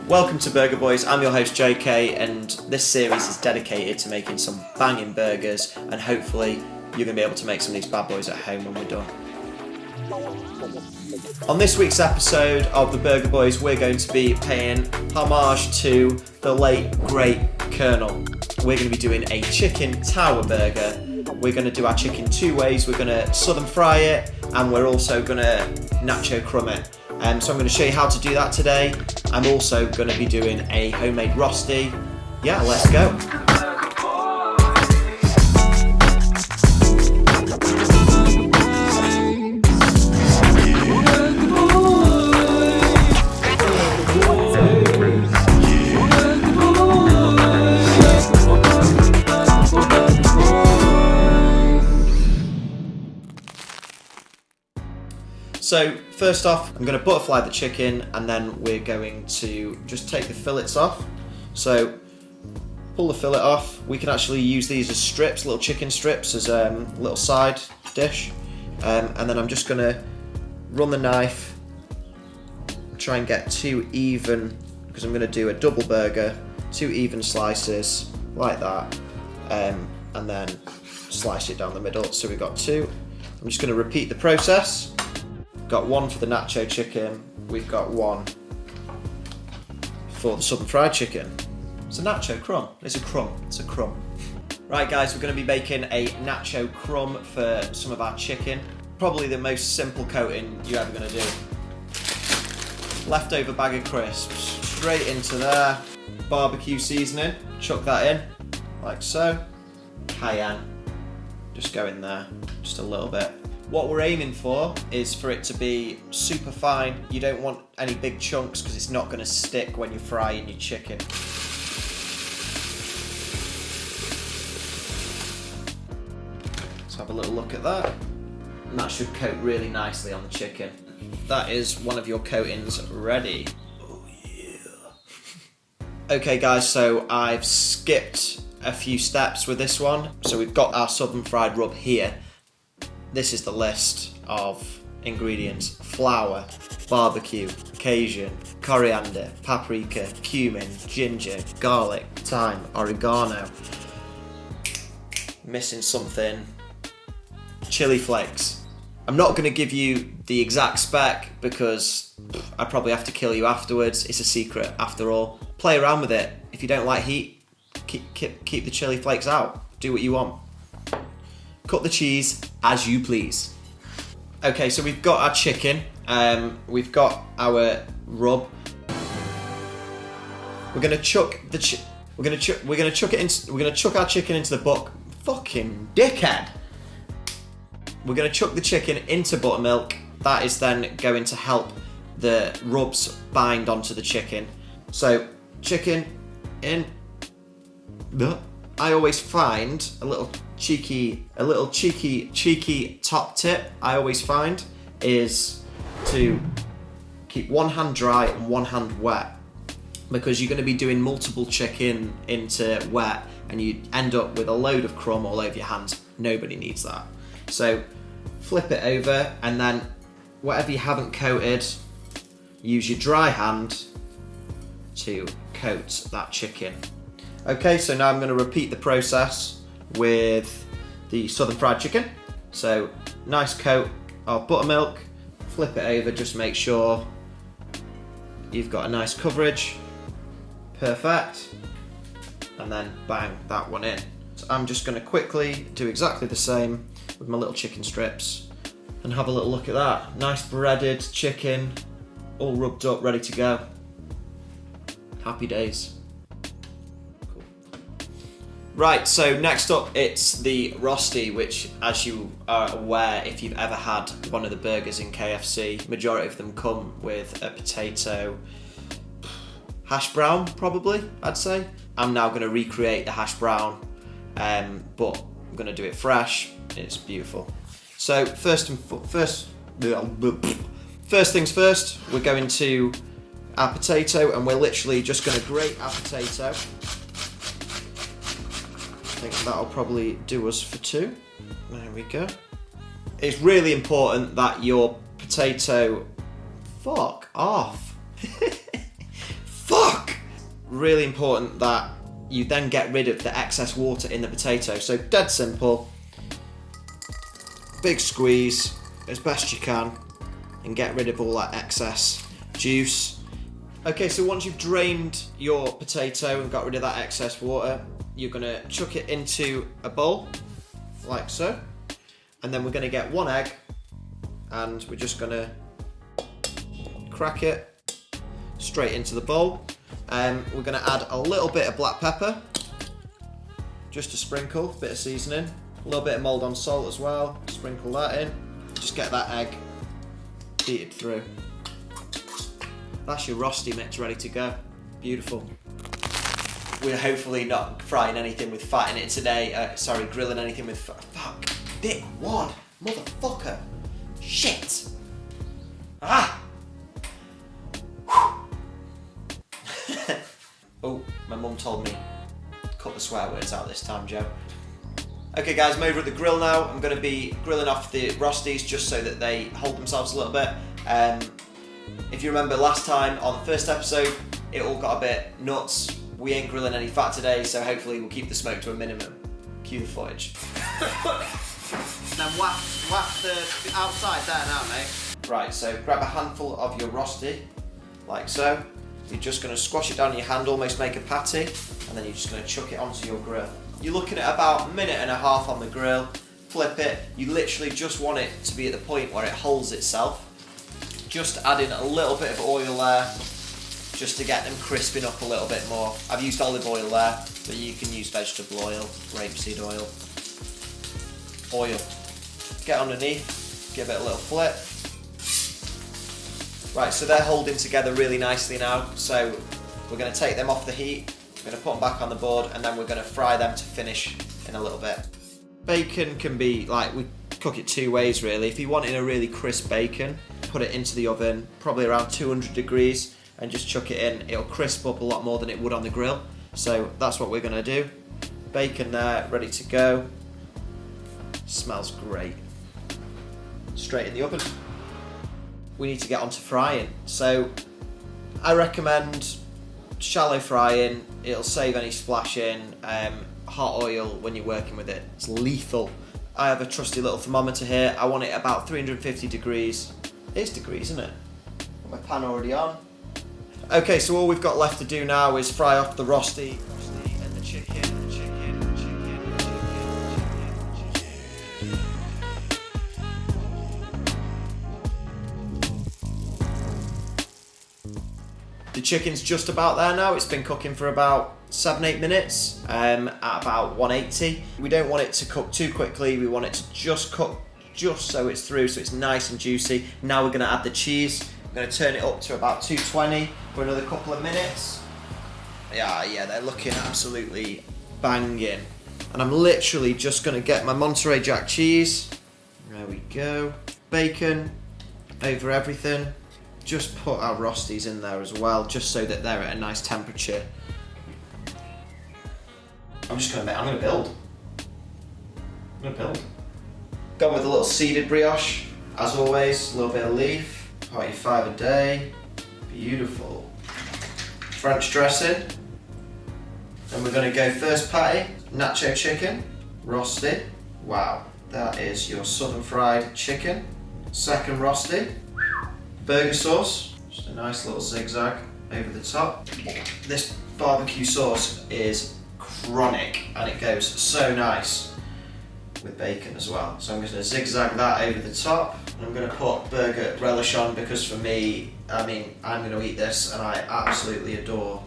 Welcome to Burger Boys, I'm your host JK, and this series is dedicated to making some banging burgers, and hopefully you're going to be able to make some of these bad boys at home when we're done. On this week's episode of the Burger Boys, we're going to be paying homage to the late, great Colonel. We're going to be doing a chicken tower burger. We're going to do our chicken two ways. We're going to southern fry it, and we're also going to nacho crumb it. So I'm going to show you how to do that today. I'm also going to be doing a homemade rosti. Yeah, let's go. So first off, I'm going to butterfly the chicken, and then we're going to just take the fillets off. So pull the fillet off. We can actually use these as strips, little chicken strips, as a little side dish. And then I'm just going to run the knife, try and get two even, because I'm going to do a double burger, two even slices like that, and then slice it down the middle. So we've got two. I'm just going to repeat the process. Got one for the nacho chicken, we've got one for the southern fried chicken. It's a nacho crumb, it's a crumb. Right guys, we're going to be making a nacho crumb for some of our chicken. Probably the most simple coating you're ever going to do. Leftover bag of crisps, straight into there. Barbecue seasoning, chuck that in, like so. Cayenne, just go in there, just a little bit. What we're aiming for is for it to be super fine. You don't want any big chunks because it's not going to stick when you're frying your chicken. Let's have a little look at that. And that should coat really nicely on the chicken. That is one of your coatings ready. Oh yeah. Okay guys, so I've skipped a few steps with this one. So we've got our southern fried rub here. This is the list of ingredients: flour, barbecue, Cajun, coriander, paprika, cumin, ginger, garlic, thyme, oregano. Missing something. Chili flakes. I'm not going to give you the exact spec because I probably have to kill you afterwards. It's a secret after all. Play around with it. If you don't like heat, keep the chili flakes out. Do what you want. Cut the cheese as you please. Okay, so we've got our chicken. We've got our rub. We're gonna chuck the we're gonna chuck our chicken into the fucking dickhead. We're gonna chuck the chicken into buttermilk. That is then going to help the rubs bind onto the chicken. So chicken in. I always find a little cheeky top tip I always find is to keep one hand dry and one hand wet, because you're going to be doing multiple chicken into wet and you end up with a load of crumb all over your hands. Nobody needs that. So flip it over, and then whatever you haven't coated, use your dry hand to coat that chicken. Okay, so now I'm going to repeat the process with the southern fried chicken. So nice coat of buttermilk, flip it over, just make sure you've got a nice coverage. Perfect. And then bang that one in. So I'm just going to quickly do exactly the same with my little chicken strips and have a little look at that. Nice breaded chicken, all rubbed up, ready to go. Happy days. Right, so next up it's the rosti, which, as you are aware, if you've ever had one of the burgers in KFC, majority of them come with a potato hash brown, probably, I'd say. I'm now going to recreate the hash brown, but I'm going to do it fresh. It's beautiful. So first things first, we're going to our potato, and we're literally just going to grate our potato. I think that'll probably do us for two. There we go. It's really important that your potato... Fuck off. Fuck! really important that you then get rid of the excess water in the potato. So dead simple, big squeeze as best you can and get rid of all that excess juice. Okay, so once you've drained your potato and got rid of that excess water, you're gonna chuck it into a bowl, like so. And then we're gonna get 1 egg and we're just gonna crack it straight into the bowl. We're gonna add a little bit of black pepper, just to sprinkle, bit of seasoning, a little bit of Maldon salt as well, sprinkle that in. Just get that egg beaten through. That's your rosti mix ready to go. Beautiful. We're hopefully not frying anything with fat in it today. Grilling anything with fat. Fuck. Dick wad. Motherfucker. Shit. Ah. Oh, my mum told me cut the swear words out this time, Joe. Okay guys, I'm over at the grill now. I'm going to be grilling off the rostis just so that they hold themselves a little bit. If you remember last time on the first episode, it all got a bit nuts. We ain't grilling any fat today, so hopefully we'll keep the smoke to a minimum. Cue the footage. Then whack the outside there now, mate. Right, so grab a handful of your rosti, like so. You're just going to squash it down in your hand, almost make a patty, and then you're just going to chuck it onto your grill. You're looking at about 1.5 minutes on the grill. Flip it. You literally just want it to be at the point where it holds itself. Just adding a little bit of oil there, just to get them crisping up a little bit more. I've used olive oil there, but you can use vegetable oil, rapeseed oil. Oil. Get underneath, give it a little flip. Right, so they're holding together really nicely now, so we're going to take them off the heat, we're going to put them back on the board, and then we're going to fry them to finish in a little bit. Bacon can be, like, we cook it 2 ways really. If you want a really crisp bacon, put it into the oven, probably around 200 degrees, and just chuck it in. It'll crisp up a lot more than it would on the grill, so that's what we're going to do. Bacon there, ready to go. Smells great. Straight in the oven. We need to get onto frying. So I recommend shallow frying. It'll save any splashing. Hot oil when you're working with it, it's lethal. I have a trusty little thermometer here. I want it about 350 degrees. It's degrees, isn't it? Got my pan already on. Okay, so all we've got left to do now is fry off the rosti and the chicken. The chicken's just about there now. It's been cooking for about 7-8 minutes at about 180. We don't want it to cook too quickly. We want it to just cook just so it's through, so it's nice and juicy. Now we're going to add the cheese. We're going to turn it up to about 220 for another couple of minutes. Yeah, they're looking absolutely banging. And I'm literally just going to get my Monterey Jack cheese. There we go. Bacon over everything. Just put our rostis in there as well, just so that they're at a nice temperature. I'm gonna build. Go with a little seeded brioche, as always, a little bit of leaf, party 5 a day, beautiful. French dressing, and we're gonna go first patty, nacho chicken, rosti, wow, that is your southern fried chicken. Second rosti, burger sauce, just a nice little zigzag over the top. This barbecue sauce is chronic and it goes so nice with bacon as well. So I'm going to zigzag that over the top. And I'm going to put burger relish on because for me, I'm going to eat this and I absolutely adore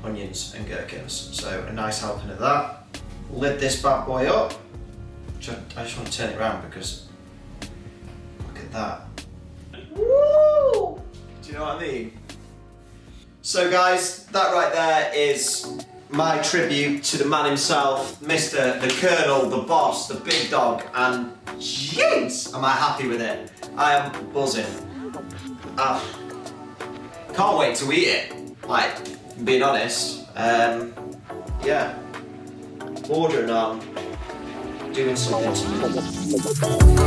onions and gherkins. So a nice helping of that. Lid this bad boy up. I just want to turn it around because look at that. Woo! Do you know what I mean? So guys, that right there is my tribute to the man himself, Mr. the Colonel, the boss, the big dog, and jeez, am I happy with it. I am buzzing. Can't wait to eat it, like, being honest. Yeah, bordering on doing something to me.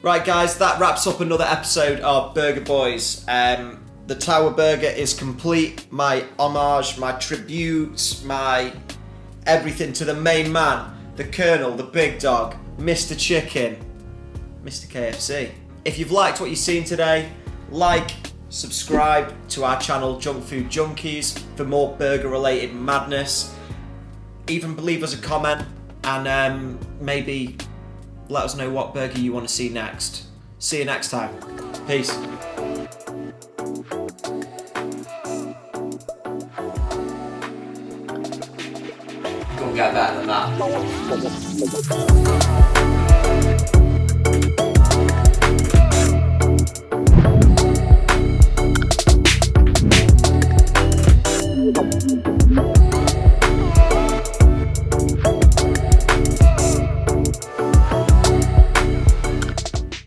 Right, guys, that wraps up another episode of Burger Boys. The Tower Burger is complete. My homage, my tribute, my everything to the main man, the Colonel, the big dog, Mr. Chicken, Mr. KFC. If you've liked what you've seen today, like, subscribe to our channel Junk Food Junkies for more burger related madness. Even leave us a comment and maybe let us know what burger you want to see next. See you next time. Peace. Couldn't get better than that.